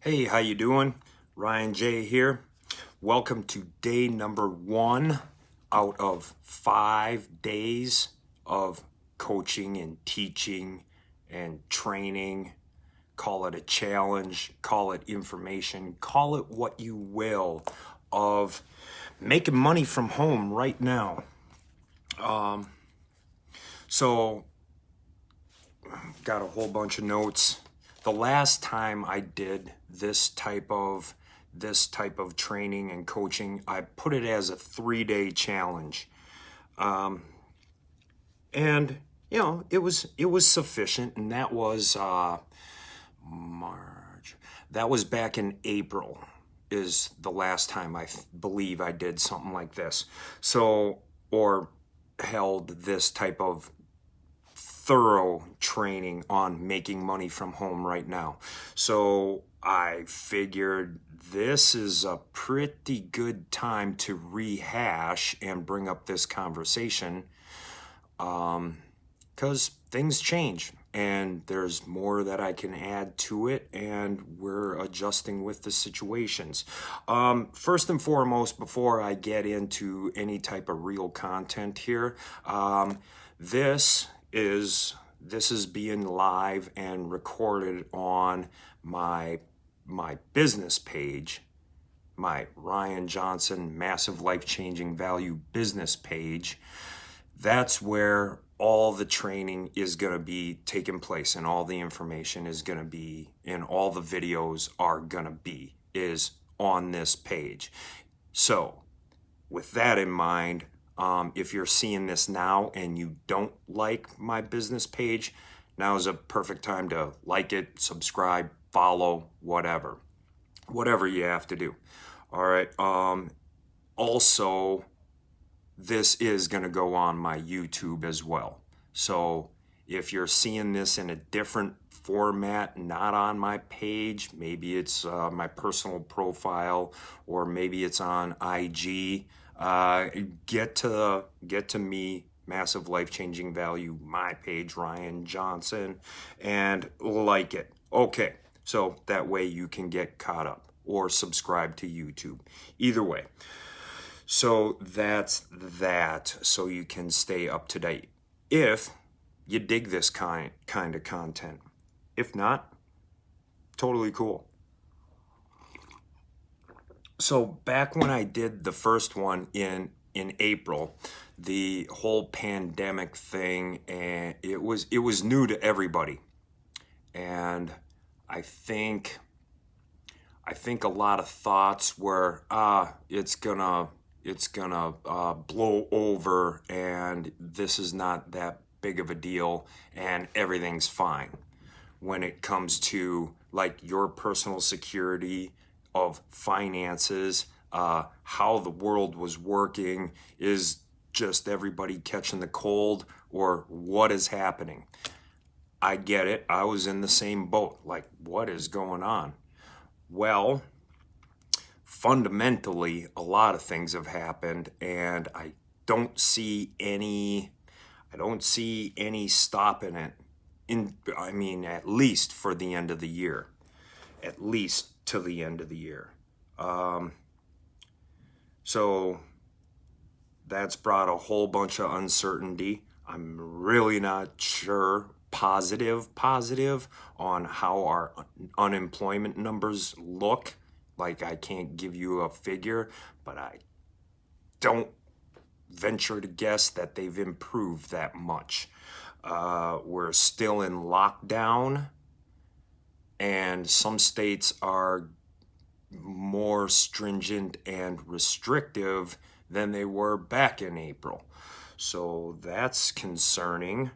Hey, how you doing? Ryan J here. Welcome to day number 1 out of 5 days of coaching and teaching and training. Call it a challenge, call it information, call it what you will, of making money from home right now. So got a whole bunch of notes. The last time I did this type of training and coaching, I put it as a 3-day challenge. And it was sufficient, and that was March. That was back in April is the last time I believe I did something like this. So, or held this type of thorough training on making money from home right now. So I figured this is a pretty good time to rehash and bring up this conversation, because things change and there's more that I can add to it, and we're adjusting with the situations. First and foremost, before I get into any type of real content here, this is being live and recorded on my business page, my Ryan Johnson Massive Life Changing Value business page. That's where all the training is going to be taking place, and all the information is going to be, and all the videos are going to be, is on this page. So with that in mind, if you're seeing this now and you don't like my business page, now is a perfect time to like it, subscribe, follow, whatever you have to do. All right. Also, this is going to go on my YouTube as well. So if you're seeing this in a different format, not on my page, maybe it's my personal profile, or maybe it's on IG, get to me, Massive Life Changing Value, my page, Ryan Johnson, and like it. Okay, so that way you can get caught up, or subscribe to YouTube. Either way. So that's that, so you can stay up to date if you dig this kind of content. If not, totally cool. So back when I did the first one in April, the whole pandemic thing, and it was new to everybody. And I think a lot of thoughts were, it's gonna blow over, and this is not that big of a deal, and everything's fine. When it comes to like your personal security of finances, how the world was working, is just everybody catching the cold, or what is happening? I get it. I was in the same boat. Like, what is going on? Well, fundamentally, a lot of things have happened, and I don't see any stopping it. At least for the end of the year, at least to the end of the year. So that's brought a whole bunch of uncertainty. I'm really not sure positive on how our unemployment numbers look. Like, I can't give you a figure, but I don't venture to guess that they've improved that much. We're still in lockdown, and some states are more stringent and restrictive than they were back in April. So that's concerning.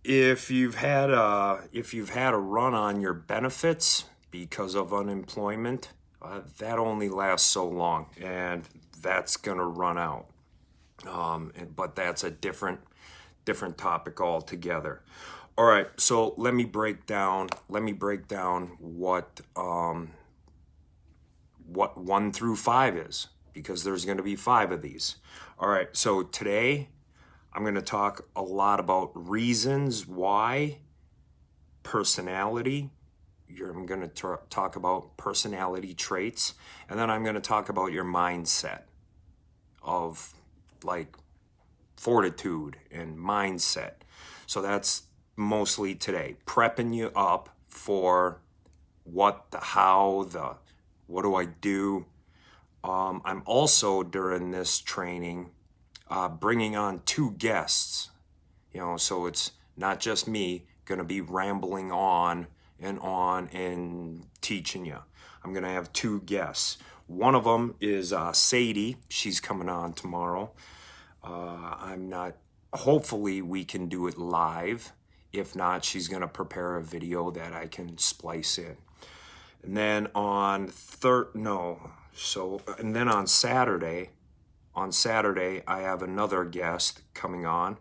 If you've had a run on your benefits because of unemployment, that only lasts so long, and that's gonna run out. But that's a different topic altogether. All right, so let me break down what 1 through 5 is, because there's going to be 5 of these. All right, so today I'm going to talk a lot about reasons why personality. I'm going to talk about personality traits, and then I'm going to talk about your mindset of like fortitude and mindset. So that's mostly today, prepping you up for what, the how, the what do I do. I'm also during this training bringing on 2 guests, so it's not just me going to be rambling on and teaching you. I'm going to have 2 guests. One of them is Sadie. She's coming on tomorrow. Hopefully we can do it live. If not, she's going to prepare a video that I can splice in. And then on Saturday, I have another guest coming on,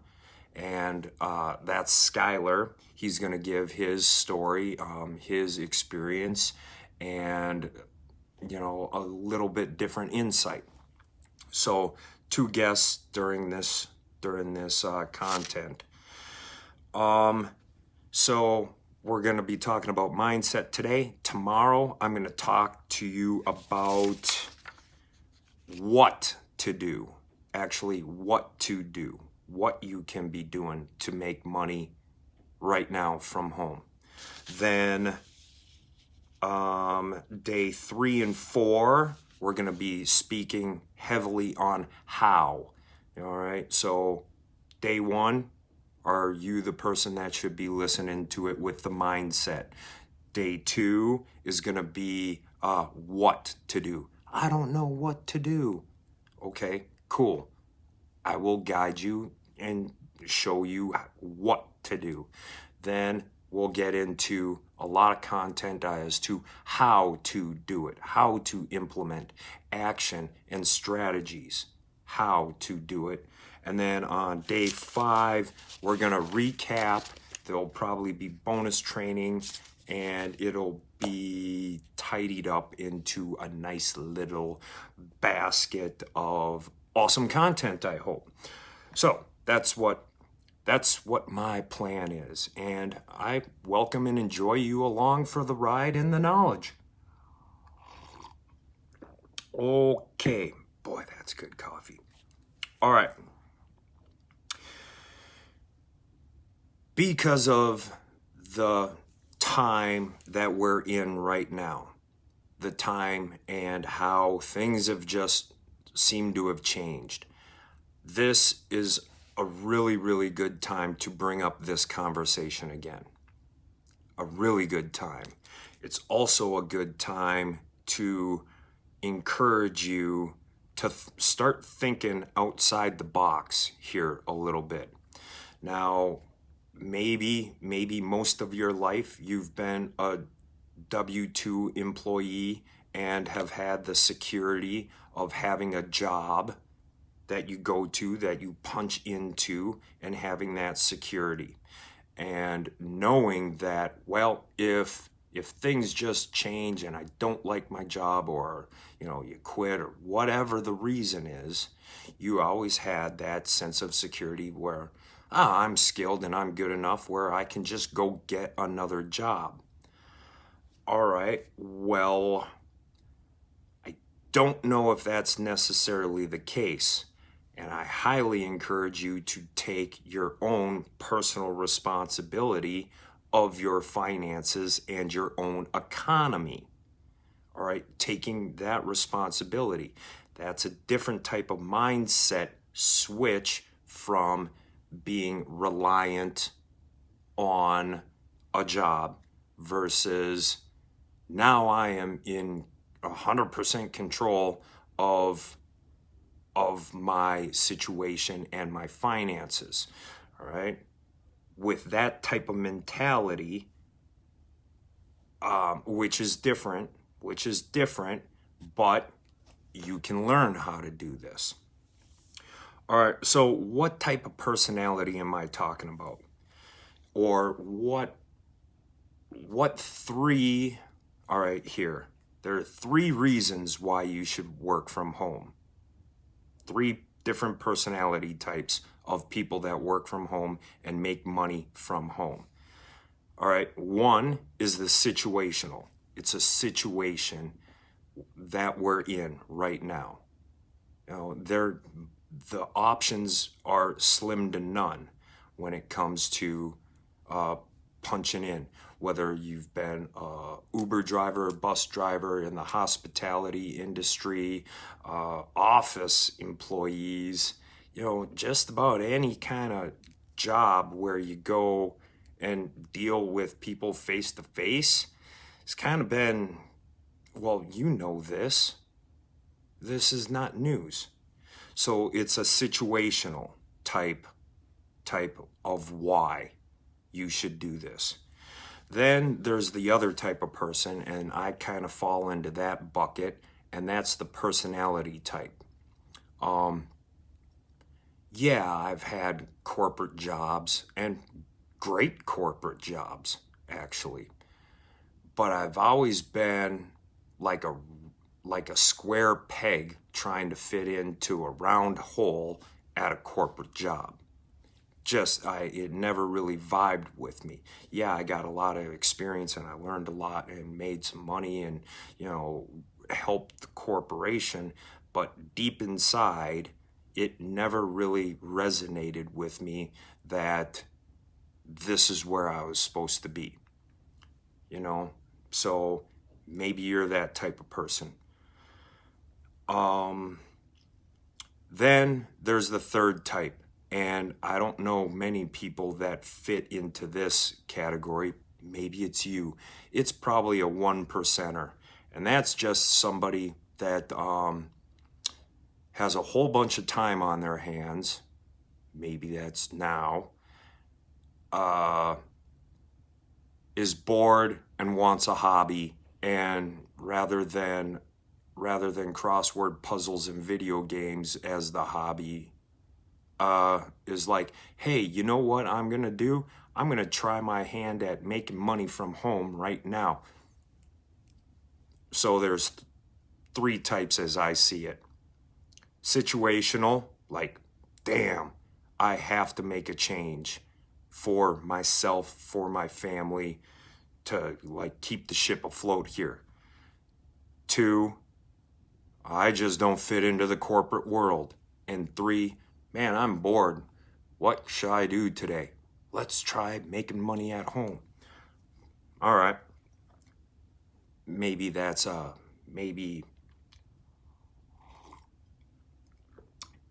and that's Skylar. He's going to give his story, his experience, and a little bit different insight. So 2 guests during this content. So we're going to be talking about mindset today. Tomorrow, I'm going to talk to you about what to do. Actually, what to do. What you can be doing to make money right now from home. Then day 3 and 4, we're going to be speaking heavily on how. All right. So day 1, are you the person that should be listening to it with the mindset? Day 2 is going to be what to do. I don't know what to do. Okay, cool. I will guide you and show you what to do. Then we'll get into a lot of content as to how to do it, how to implement action and strategies, how to do it. And then on day 5, we're going to recap. There'll probably be bonus training, and it'll be tidied up into a nice little basket of awesome content, I hope. So that's what my plan is, and I welcome and enjoy you along for the ride in the knowledge. Okay, boy, that's good coffee. All right. Because of the time that we're in right now, the time and how things have just seemed to have changed, this is a really, really good time to bring up this conversation again. A really good time. It's also a good time to encourage you to start thinking outside the box here a little bit. Now, maybe most of your life you've been a W-2 employee and have had the security of having a job that you go to, that you punch into, and having that security. And knowing that, well, if things just change and I don't like my job, or you quit, or whatever the reason is, you always had that sense of security where I'm skilled and I'm good enough where I can just go get another job. All right, well, I don't know if that's necessarily the case. And I highly encourage you to take your own personal responsibility of your finances and your own economy. All right, taking that responsibility. That's a different type of mindset switch from being reliant on a job versus now I am in 100% control of my situation and my finances. All right, with that type of mentality, which is different, but you can learn how to do this. All right, so what type of personality am I talking about? Or what 3, all right, here. There are 3 reasons why you should work from home. 3 different personality types of people that work from home and make money from home. All right. One is the situational. It's a situation that we're in right now. You know, the options are slim to none when it comes to punching in. Whether you've been a Uber driver, bus driver, in the hospitality industry, office employees, you know, just about any kind of job where you go and deal with people face to face, it's kind of been, well, you know this. This is not news. So it's a situational type of why you should do this. Then there's the other type of person, and I kind of fall into that bucket, and that's the personality type. Yeah, I've had corporate jobs, and great corporate jobs, actually. But I've always been like a square peg trying to fit into a round hole at a corporate job. It never really vibed with me. Yeah, I got a lot of experience and I learned a lot and made some money and, you know, helped the corporation, but deep inside, it never really resonated with me that this is where I was supposed to be, you know? So maybe you're that type of person. Then there's the third type. And I don't know many people that fit into this category. Maybe it's you. It's probably a 1%er. And that's just somebody that has a whole bunch of time on their hands. Maybe that's now. Is bored and wants a hobby. And rather than crossword puzzles and video games as the hobby, is like, hey, you know what I'm going to do? I'm going to try my hand at making money from home right now. So there's three types as I see it. Situational, like, damn, I have to make a change for myself, for my family, to like keep the ship afloat here. 2, I just don't fit into the corporate world. And 3, man, I'm bored. What should I do today? Let's try making money at home. All right. Maybe that's maybe.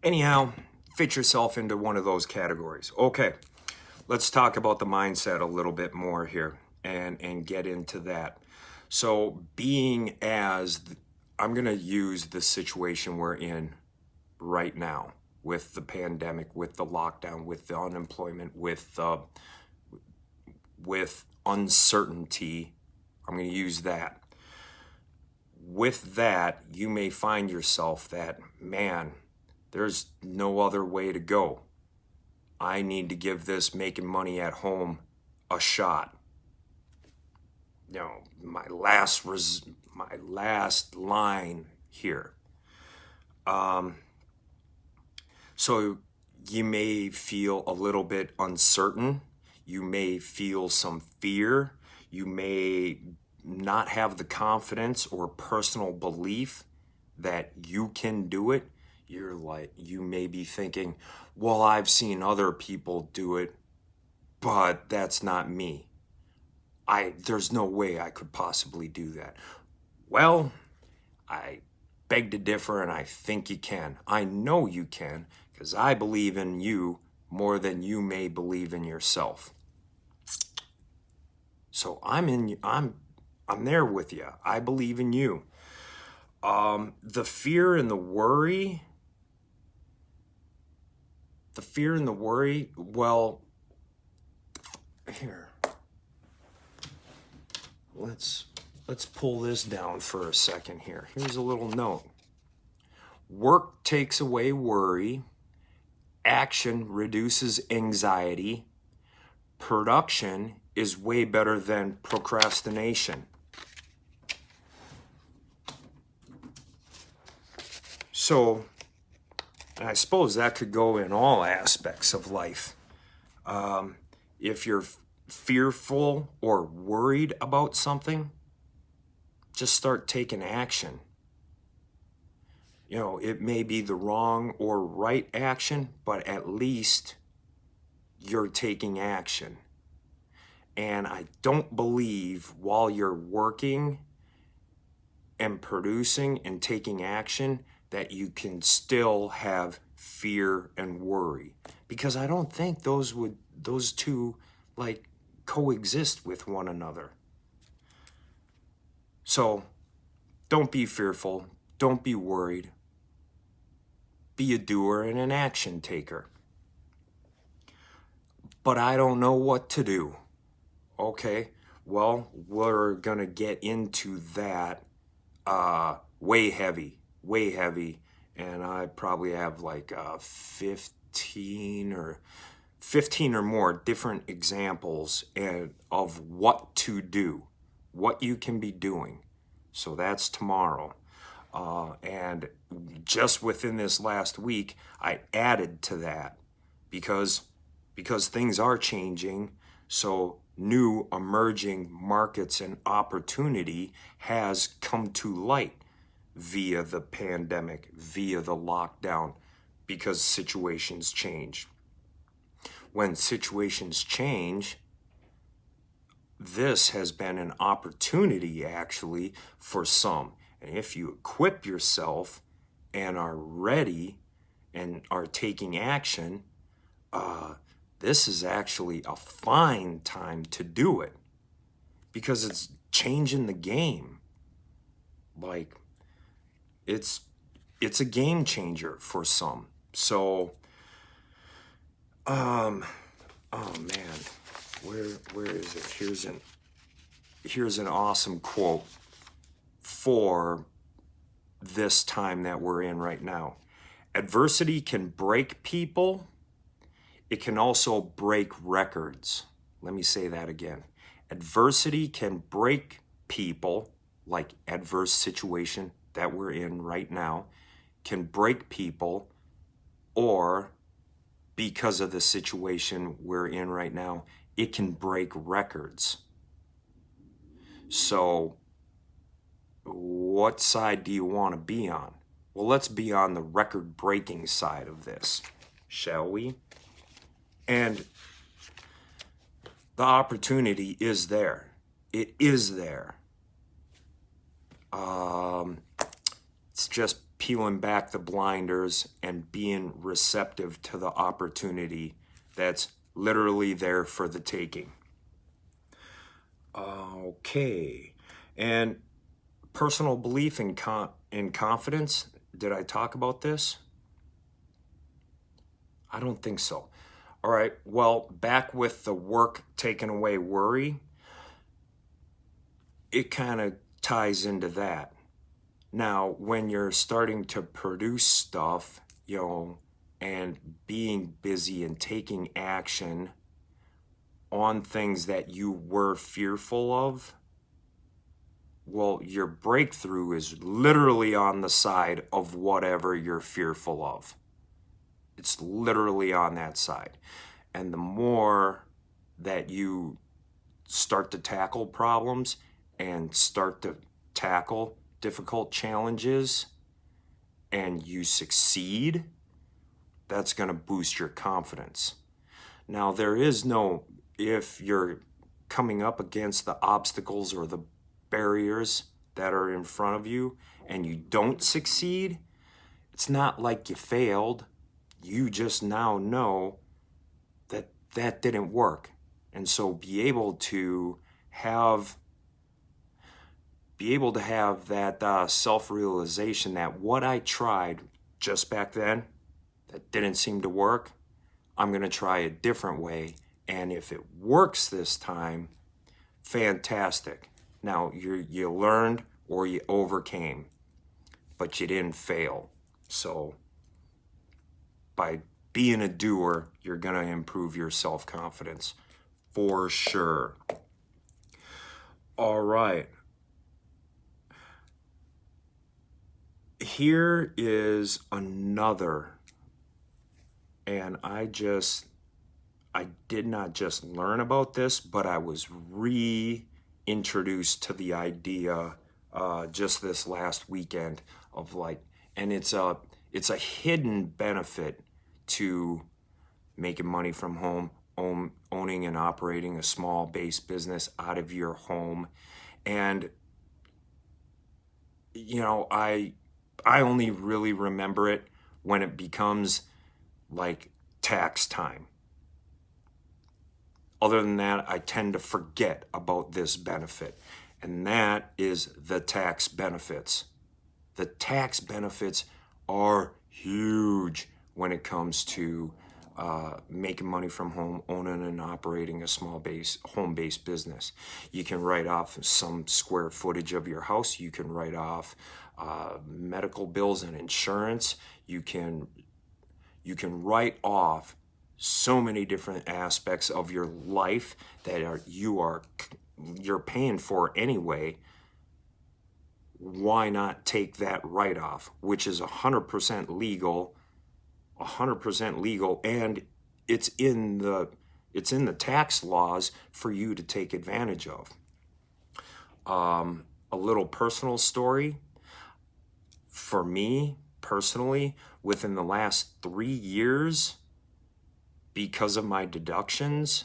Anyhow, fit yourself into one of those categories. Okay, let's talk about the mindset a little bit more here and get into that. So I'm going to use the situation we're in right now with the pandemic, with the lockdown, with the unemployment, with uncertainty. I'm going to use that. With that, you may find yourself that, man, there's no other way to go. I need to give this making money at home a shot. You know, my last line here. So you may feel a little bit uncertain. You may feel some fear. You may not have the confidence or personal belief that you can do it. You may be thinking, well, I've seen other people do it, but that's not me. There's no way I could possibly do that. Well, I beg to differ, and I think you can. I know you can, because I believe in you more than you may believe in yourself. So I'm there with you. I believe in you. The fear and the worry, well, here. Let's pull this down for a second here. Here's a little note. Work takes away worry. Action reduces anxiety. Production is way better than procrastination. So, I suppose that could go in all aspects of life. If you're fearful or worried about something, just start taking action. It may be the wrong or right action, but at least you're taking action. And I don't believe while you're working and producing and taking action that you can still have fear and worry, because I don't think those two like coexist with one another. So don't be fearful, don't be worried. Be a doer and an action taker. But I don't know what to do. Okay, well, we're gonna get into that way heavy, and I probably have like 15 or more different examples of what to do, what you can be doing. So that's tomorrow. And just within this last week, I added to that because things are changing. So new emerging markets and opportunity has come to light via the pandemic, via the lockdown, because situations change. When situations change, this has been an opportunity actually for some. And if you equip yourself and are ready and are taking action, this is actually a fine time to do it, because it's changing the game. Like, it's a game changer for some. So, oh man, where is it? Here's an awesome quote for this time that we're in right now. Adversity can break people. It can also break records. Let me say that again. Adversity can break people, like adverse situation that we're in right now, can break people, or because of the situation we're in right now, it can break records. So what side do you want to be on? Well, let's be on the record-breaking side of this, shall we? And the opportunity is there. It is there. It's just peeling back the blinders and being receptive to the opportunity that's literally there for the taking. Okay. And personal belief in confidence, did I talk about this? I don't think so. All right, well, back with the work taking away worry, it kind of ties into that. Now, when you're starting to produce stuff, and being busy and taking action on things that you were fearful of, well, your breakthrough is literally on the side of whatever you're fearful of. It's literally on that side. And the more that you start to tackle problems and start to tackle difficult challenges and you succeed, that's going to boost your confidence. Now, there is no, if you're coming up against the obstacles or the barriers that are in front of you and you don't succeed, it's not like you failed. You just now know that that didn't work. And so be able to have that self-realization that what I tried just back then that didn't seem to work, I'm going to try a different way. And if it works this time, fantastic. Now, you learned or you overcame, but you didn't fail. So by being a doer, you're going to improve your self-confidence for sure. All right. Here is another, and I I did not just learn about this, but I was reintroduced to the idea just this last weekend of like, and it's a hidden benefit to making money from home, owning and operating a small base business out of your home. And you know, I only really remember it when it becomes like tax time. Other than that, I tend to forget about this benefit, and that is the tax benefits. The tax benefits are huge when it comes to making money from home, owning and operating a small home-based business. You can write off some square footage of your house. You can write off medical bills and insurance. You can write off so many different aspects of your life that you're paying for anyway. Why not take that write-off, which is 100% legal, and it's in the tax laws for you to take advantage of. A little personal story. For me personally, within the last 3 years, because of my deductions,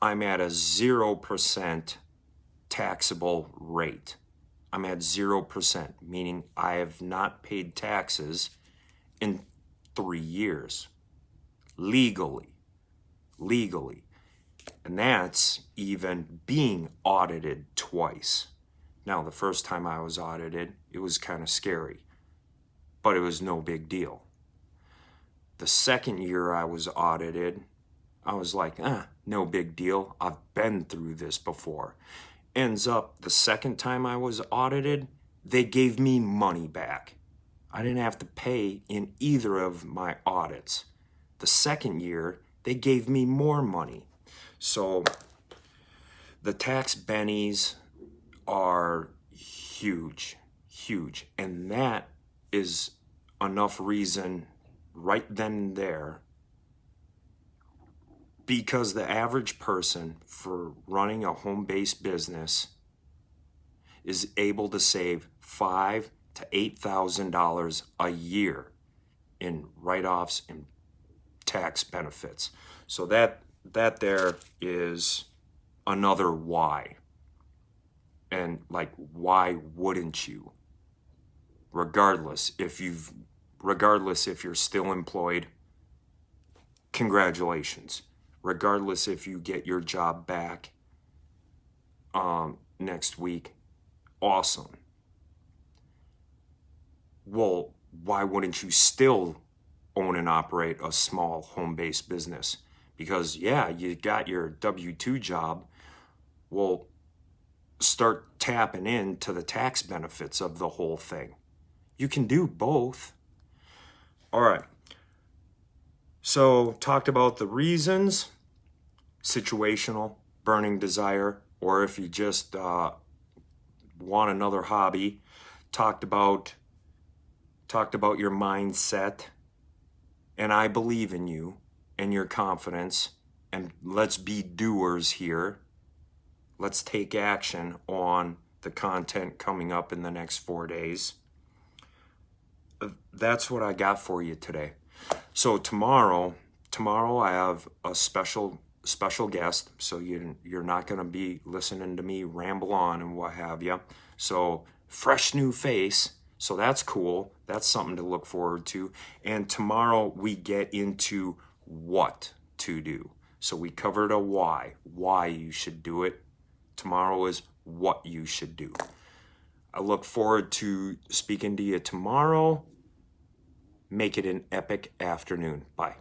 I'm at a 0% taxable rate. I'm at 0%, meaning I have not paid taxes in 3 years, legally. And that's even being audited twice. Now, the first time I was audited, it was kind of scary, but it was no big deal. The second year I was audited, I was like, no big deal. I've been through this before. Ends up, the second time I was audited, they gave me money back. I didn't have to pay in either of my audits. The second year, they gave me more money. So the tax bennies are huge. And that is enough reason right then and there, because the average person for running a home-based business is able to save $5,000 to $8,000 a year in write-offs and tax benefits. So that there is another why. And like, why wouldn't you? Regardless if you're still employed, congratulations. Regardless if you get your job back next week, awesome. Well, why wouldn't you still own and operate a small home-based business? Because yeah, you got your W-2 job. Well, start tapping into the tax benefits of the whole thing. You can do both. All right. So talked about the reasons, situational, burning desire, or if you just want another hobby. Talked about your mindset, and I believe in you and your confidence, and let's be doers here. Let's take action on the content coming up in the next 4 days. That's what I got for you today. So tomorrow I have a special guest, so you're not going to be listening to me ramble on and what have you. So fresh new face, so that's cool. That's something to look forward to. And tomorrow we get into what to do. So we covered a why you should do it. Tomorrow is what you should do. I look forward to speaking to you tomorrow. Make it an epic afternoon. Bye.